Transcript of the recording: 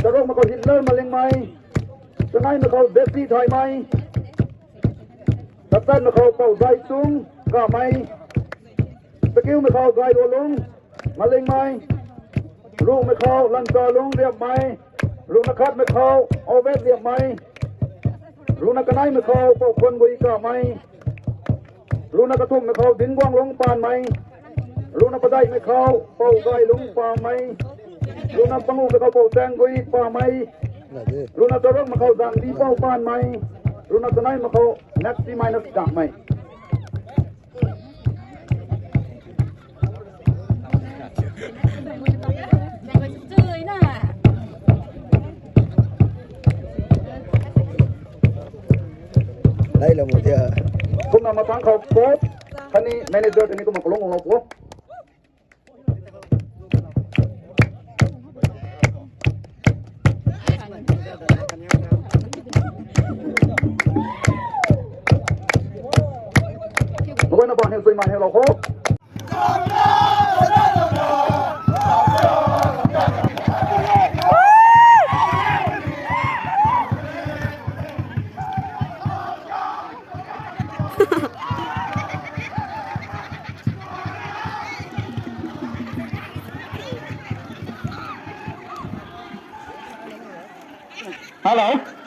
จะร่วมมาเขาฮิตเลอร์มาเล็งไหมจะไงมาเขาเดซี่ถอยไหมตัดเส้นมาเขาเป่าใจสูงก็ไม่สกิลมาเขาไกลตัวลงมาเล็งไหมลูกมาเขาลันจอลงเรียบไหมลูกนักขัดมาเขาเอาเวทเรียบไหมลูกนักกระไนมาเขาเป่าคนกุยก็ไม่ลูกนักกระทุ่มมาเขาดินว่างลงปานไหมลูกนักกระไดมาเขาเป่าไกลลงป่าไหมลูกนักปังงูมาเขาเป่าแจงกุยป่าไหมลูกนักจะร่องมาเขาดังดีเป่าปานไหมลูกนักกระไนมาเขานักที่ไม่นักจับไหมđây là một cũng là một tháng khẩu tốt thân đi manager thì cũng một lông lông của một cái nó bọn hiệu suy màn hiệu lộc hốt Hello.